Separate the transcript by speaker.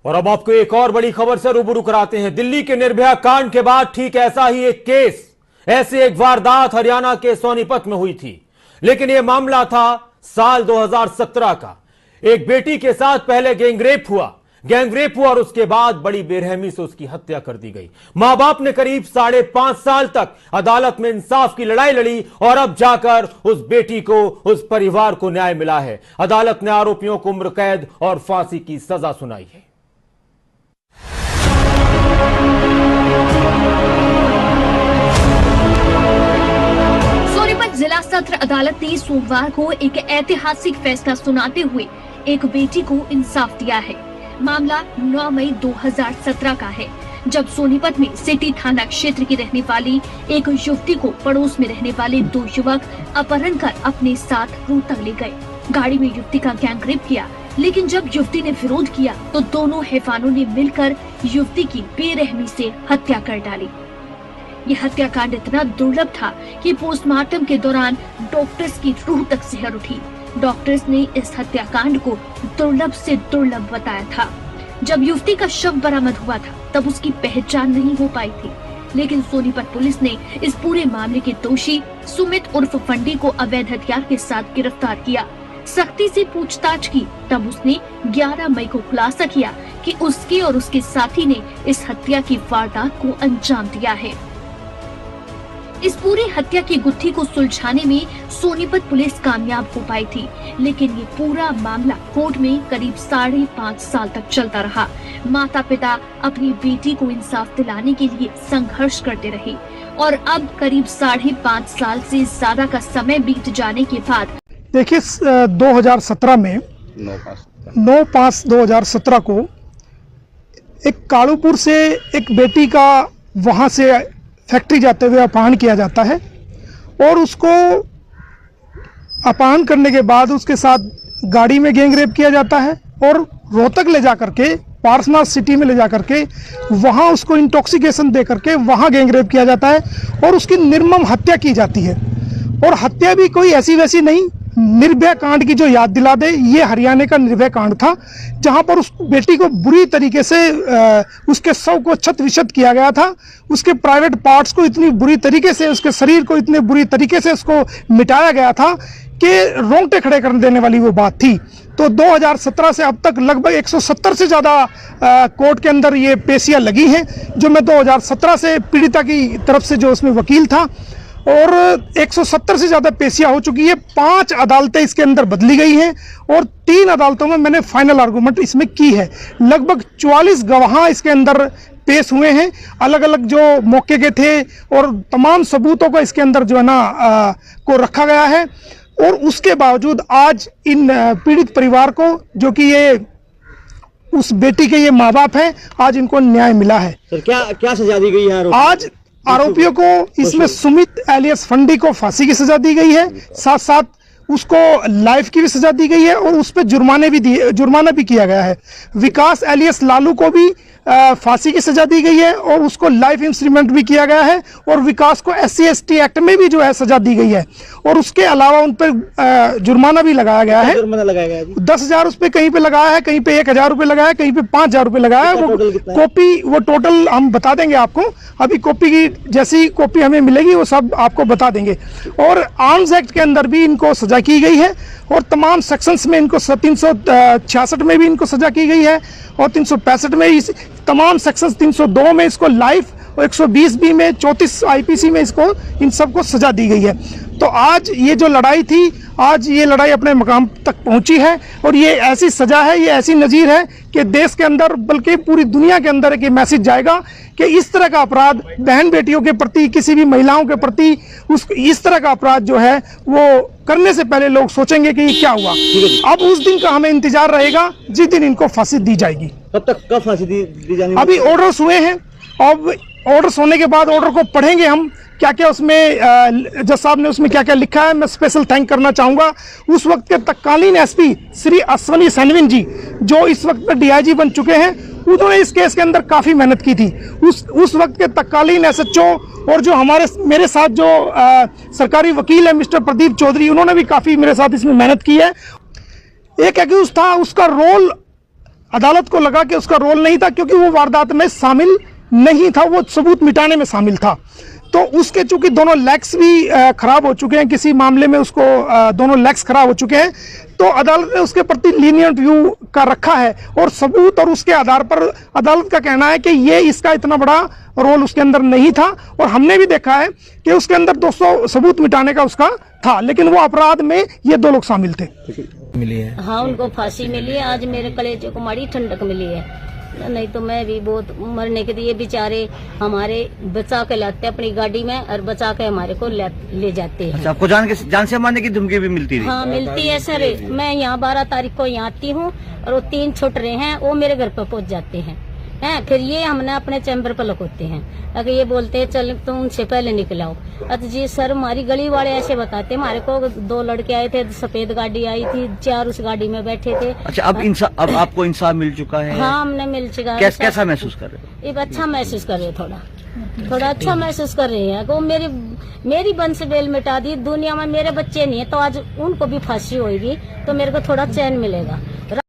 Speaker 1: और अब आपको एक और बड़ी खबर से रूबरू कराते हैं। दिल्ली के निर्भया कांड के बाद ठीक ऐसा ही एक केस, ऐसी एक वारदात हरियाणा के सोनीपत में हुई थी, लेकिन यह मामला था साल 2017 का। एक बेटी के साथ पहले गैंगरेप हुआ और उसके बाद बड़ी बेरहमी से उसकी हत्या कर दी गई। मां बाप ने करीब 5.5 साल तक अदालत में इंसाफ की लड़ाई लड़ी और अब जाकर उस बेटी को, उस परिवार को न्याय मिला है। अदालत ने आरोपियों को उम्र कैद और फांसी की सजा सुनाई है।
Speaker 2: सोनीपत जिला सत्र अदालत ने सोमवार को एक ऐतिहासिक फैसला सुनाते हुए एक बेटी को इंसाफ दिया है। मामला 9 मई 2017 का है, जब सोनीपत में सिटी थाना क्षेत्र की रहने वाली एक युवती को पड़ोस में रहने वाले 2 युवक अपहरण कर अपने साथ रोहतक ले गए। गाड़ी में युवती का गैंगरेप किया, लेकिन जब युवती ने विरोध किया तो दोनों हैवानों ने मिलकर युवती की बेरहमी से हत्या कर डाली। यह हत्याकांड इतना दुर्लभ था कि पोस्टमार्टम के दौरान डॉक्टर्स की रूह तक सिहर उठी। डॉक्टर्स ने इस हत्याकांड को दुर्लभ से दुर्लभ बताया था। जब युवती का शव बरामद हुआ था तब उसकी पहचान नहीं हो पाई थी, लेकिन सोनीपत पुलिस ने इस पूरे मामले के दोषी सुमित उर्फ फंडी को अवैध हथियार के साथ गिरफ्तार किया। सख्ती से पूछताछ की, तब उसने 11 मई को खुलासा किया कि उसके और उसके साथी ने इस हत्या की वारदात को अंजाम दिया है। इस पूरी हत्या की गुत्थी को सुलझाने में सोनीपत पुलिस कामयाब हो पाई थी, लेकिन ये पूरा मामला कोर्ट में करीब 5.5 साल तक चलता रहा। माता पिता अपनी बेटी को इंसाफ दिलाने के लिए संघर्ष करते रहे और अब करीब 5.5 साल से ज्यादा का समय बीत जाने के बाद
Speaker 3: देखिए 2017 में 9/5/2017 को एक कालूपुर से एक बेटी का वहां से फैक्ट्री जाते हुए अपहरण किया जाता है और उसको अपहरण करने के बाद उसके साथ गाड़ी में गैंगरेप किया जाता है और रोहतक ले जाकर के, पारसनाथ सिटी में ले जाकर के वहाँ उसको इंटॉक्सिकेशन दे करके वहाँ गैंगरेप किया जाता है और उसकी निर्मम हत्या की जाती है। और हत्या भी कोई ऐसी वैसी नहीं, निर्भया कांड की जो याद दिला दे, ये हरियाणा का निर्भया कांड था, जहां पर उस बेटी को बुरी तरीके से उसके शव को छत विछत किया गया था। उसके प्राइवेट पार्ट्स को इतनी बुरी तरीके से, उसके शरीर को इतने बुरी तरीके से उसको मिटाया गया था कि रोंगटे खड़े कर देने वाली वो बात थी। तो 2017 से अब तक लगभग 170 से ज़्यादा कोर्ट के अंदर ये पेशियां लगी हैं, जो मैं 2017 से पीड़िता की तरफ से जो उसमें वकील था, और 170 से ज़्यादा पेशियां हो चुकी है। 5 अदालतें इसके अंदर बदली गई हैं और 3 अदालतों में मैंने फाइनल आर्गूमेंट इसमें की है। लगभग 44 गवाह इसके अंदर पेश हुए हैं, अलग अलग जो मौके के थे, और तमाम सबूतों को इसके अंदर जो है ना को रखा गया है। और उसके बावजूद आज इन पीड़ित परिवार को, जो कि ये उस बेटी के ये माँ बाप हैं, आज इनको न्याय मिला है।
Speaker 4: सर क्या सजा दी गई है?
Speaker 3: आज आरोपियों को इसमें सुमित एलियस फंडी को फांसी की सजा दी गई है, साथ साथ उसको लाइफ की भी सजा दी गई है और उस पर जुर्माना भी किया गया है। विकास एलियस लालू को भी फांसी की सजा दी गई है और उसको लाइफ इंप्रिजनमेंट भी किया गया है, और विकास को SC/ST एक्ट में भी जो है सजा दी गई है, और उसके अलावा उन पर जुर्माना भी लगाया गया है।
Speaker 4: जुर्माना लगाया गया है
Speaker 3: 10,000 उस पर कहीं पे लगाया है, कहीं पे 1,000 रुपये लगाया है, कहीं पे 5,000 रुपये लगाया है। वो कॉपी, वो टोटल हम बता देंगे आपको, अभी कॉपी की जैसी कॉपी हमें मिलेगी वो सब आपको बता देंगे। और आर्म्स एक्ट के अंदर भी इनको सजा की गई है, और तमाम सेक्शंस में इनको 366 में भी इनको सजा की गई है, और 365 में इस तमाम सेक्शंस, 302 में इसको लाइफ, और 120B में, 34 IPC में इसको, इन सबको सजा दी गई है। तो आज ये जो लड़ाई थी, आज ये लड़ाई अपने मकाम तक पहुंची है, और ये ऐसी सजा है, ये ऐसी नज़ीर है कि देश के अंदर, बल्कि पूरी दुनिया के अंदर एक मैसेज जाएगा कि इस तरह का अपराध बहन बेटियों के प्रति, किसी भी महिलाओं के प्रति, इस तरह का अपराध जो है वो करने से पहले लोग सोचेंगे कि ये क्या हुआ। अब उस दिन का हमें इंतजार रहेगा जिस दिन इनको फांसी दी जाएगी।
Speaker 4: कब फांसी दी जाएगी?
Speaker 3: अभी ऑर्डर्स हुए हैं, अब ऑर्डर्स होने के बाद ऑर्डर को पढ़ेंगे हम, क्या क्या उसमें जज साहब ने उसमें क्या क्या लिखा है। मैं स्पेशल थैंक करना चाहूँगा उस वक्त के तत्कालीन SP श्री अश्वनी सैनविन जी, जो इस वक्त में DIG बन चुके हैं। उन्होंने इस केस के अंदर काफ़ी मेहनत की थी। उस वक्त के तत्कालीन SHO, और जो मेरे साथ जो सरकारी वकील है मिस्टर प्रदीप चौधरी, उन्होंने भी काफ़ी मेरे साथ इसमें मेहनत की है। एक एक्यूज था, उसका रोल अदालत को लगा कि उसका रोल नहीं था, क्योंकि वो वारदात में शामिल नहीं था, वो सबूत मिटाने में शामिल था। तो उसके चूंकि दोनों लेग्स भी खराब हो चुके हैं, किसी मामले में उसको दोनों लेग्स खराब हो चुके हैं, तो अदालत ने उसके प्रति लीनियंट व्यू का रखा है और सबूत और उसके आधार पर अदालत का कहना है कि ये इसका इतना बड़ा रोल उसके अंदर नहीं था। और हमने भी देखा है कि उसके अंदर 200 सबूत मिटाने का उसका था, लेकिन वो अपराध में ये 2 लोग शामिल थे।
Speaker 5: मिली है।
Speaker 6: हाँ, उनको फांसी मिली है। आज मेरे कलेजे को माड़ी ठंडक मिली है, नहीं तो मैं भी बहुत मरने के लिए बेचारे हमारे बचा के लाते अपनी गाड़ी में और बचा के हमारे को ले जाते हैं।
Speaker 4: अच्छा, आपको जान से मारने की धमकी भी मिलती थी?
Speaker 6: हाँ, मिलती है सर। मैं यहाँ 12 तारीख को यहाँ आती हूँ और वो 3 छुट रहे हैं, वो मेरे घर पर पहुँच जाते हैं। फिर ये हमने अपने चैम्बर पर लकोते हैं, अगर ये बोलते हैं चल तुम उनसे पहले निकलाओ। अच्छा जी सर, हमारी गली वाले ऐसे बताते, हमारे को 2 लड़के आए थे, सफेद गाड़ी आई थी, 4 उस गाड़ी में बैठे थे।
Speaker 4: अच्छा, अब आपको इंसाफ मिल चुका है?
Speaker 6: हाँ, हमने मिल चुका।
Speaker 4: कैसा महसूस कर रहे हो?
Speaker 6: एक अच्छा महसूस कर रहे हो, थोड़ा अच्छा महसूस कर रहे हैं। वो मेरी वंश बेल मिटा दी, दुनिया में मेरे बच्चे नहीं है तो आज उनको भी फांसी होगी तो मेरे को थोड़ा चैन मिलेगा।